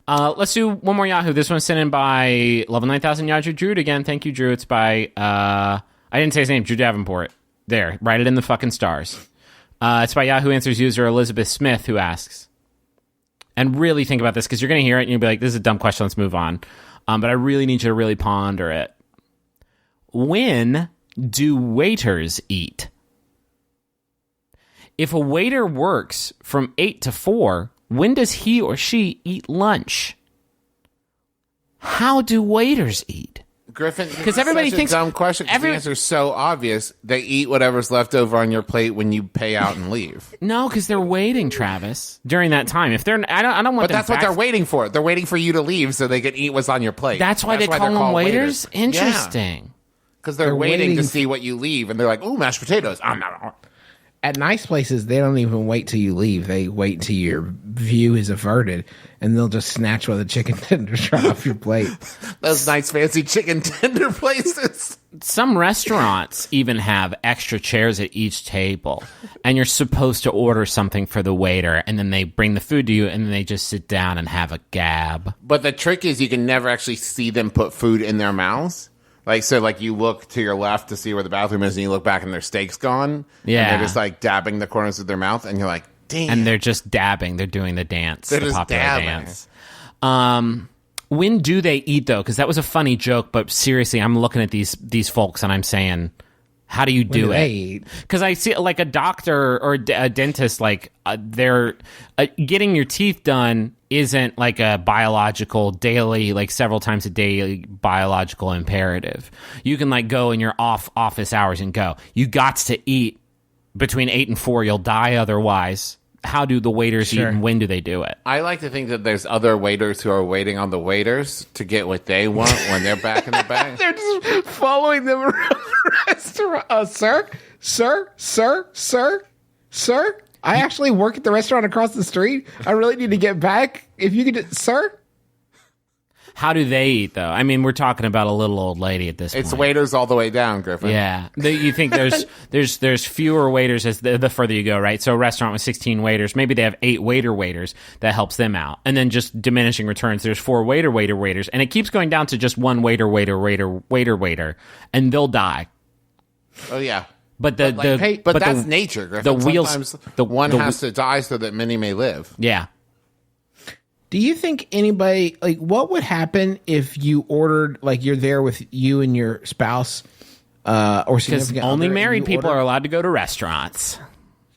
Let's do one more Yahoo. This one's sent in by Level 9000 Yahoo Drew. Again, thank you, Drew. It's by, I didn't say his name, Drew Davenport. There, write it in the fucking stars. It's by Yahoo Answers user Elizabeth Smith, who asks, and really think about this, because you're going to hear it and you'll be like, this is a dumb question, let's move on. But I really need you to really ponder it. When do waiters eat? If a waiter works from 8 to 4, when does he or she eat lunch? How do waiters eat? Griffin, because everybody thinks a dumb question. The answer is so obvious. They eat whatever's left over on your plate when you pay out and leave. No, because they're waiting, Travis, during that time. If they're, I don't want. But that's what they're waiting for. They're waiting for you to leave so they can eat what's on your plate. That's why they call them waiters. Interesting. Because they're waiting to see what you leave, and they're like, "Ooh, mashed potatoes." I'm not. At nice places, they don't even wait till you leave. They wait until your view is averted, and they'll just snatch one of the chicken tenders right off your plate. Those nice fancy chicken tender places. Some restaurants even have extra chairs at each table, and you're supposed to order something for the waiter, and then they bring the food to you, and then they just sit down and have a gab. But the trick is you can never actually see them put food in their mouths. Like you look to your left to see where the bathroom is, and you look back and their steak's gone. Yeah. And they're just like dabbing the corners of their mouth, and you're like, damn. And they're just dabbing. They're doing the dance. They're the just popular dabbing. dance. When do they eat, though? Because that was a funny joke, but seriously, I'm looking at these folks, and I'm saying, how do you do it? Because I see, like, a doctor or a dentist, like, they're getting your teeth done isn't like a biological daily, like several times a day biological imperative. You can like go in your office hours and go. You got to eat between 8 and 4. You'll die otherwise. How do the waiters eat, and when do they do it? I like to think that there's other waiters who are waiting on the waiters to get what they want when they're back in the bag. They're just following them around the restaurant. Sir. I actually work at the restaurant across the street. I really need to get back. If you could, sir. How do they eat, though? I mean, we're talking about a little old lady at this point. It's waiters all the way down, Griffin. Yeah. You think there's fewer waiters as the further you go, right? So a restaurant with 16 waiters, maybe they have 8 waiters that helps them out. And then just diminishing returns, there's 4 waiters. And it keeps going down to just one waiter, and they'll die. Oh, yeah. But that's nature, Griffin. The wheels, sometimes one has to die so that many may live. Yeah. Do you think anybody, like, what would happen if you ordered, like, you're there with you and your spouse, or because only married people are allowed to go to restaurants.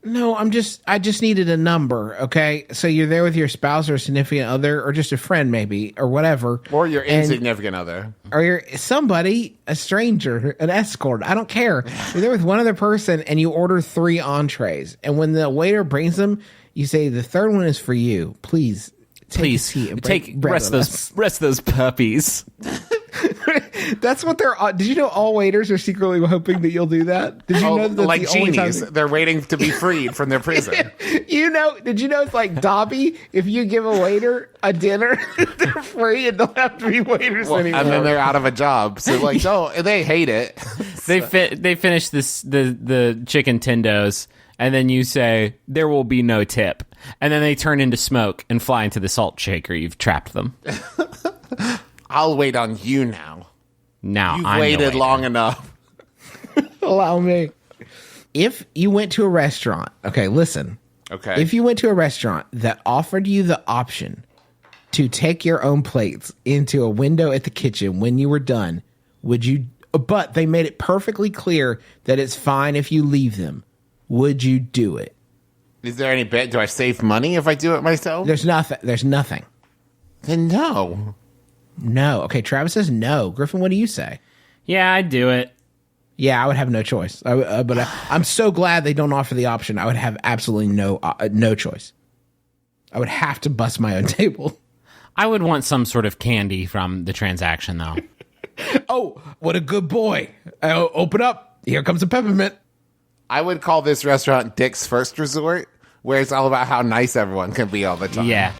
No, I just needed a number, okay? So you're there with your spouse or significant other, or just a friend maybe, or whatever. Or your insignificant other. Or you're somebody, a stranger, an escort, I don't care. You're there with one other person, and you order 3 entrees. And when the waiter brings them, you say, the third one is for you. Please take a seat and rest those puppies. That's what they're. Did you know all waiters are secretly hoping that you'll do that? Did you know that like genies, they're waiting to be freed from their prison. Did you know it's like Dobby? If you give a waiter a dinner, they're free and don't have to be waiters anymore. And then they're out of a job. So like, they hate it. They finish the chicken tendos, and then you say there will be no tip, and then they turn into smoke and fly into the salt shaker. You've trapped them. I'll wait on you now. You've waited long enough. Allow me. If you went to a restaurant, okay, listen. Okay. If you went to a restaurant that offered you the option to take your own plates into a window at the kitchen when you were done, would you? But they made it perfectly clear that it's fine if you leave them. Would you do it? Is there any bet? Do I save money if I do it myself? There's nothing. Then no. No. Okay, Travis says no. Griffin, what do you say? Yeah, I'd do it. Yeah, I would have no choice. But I'm so glad they don't offer the option. I would have absolutely no choice. I would have to bust my own table. I would want some sort of candy from the transaction, though. Oh, what a good boy. Open up. Here comes a peppermint. I would call this restaurant Dick's First Resort, where it's all about how nice everyone can be all the time. Yeah.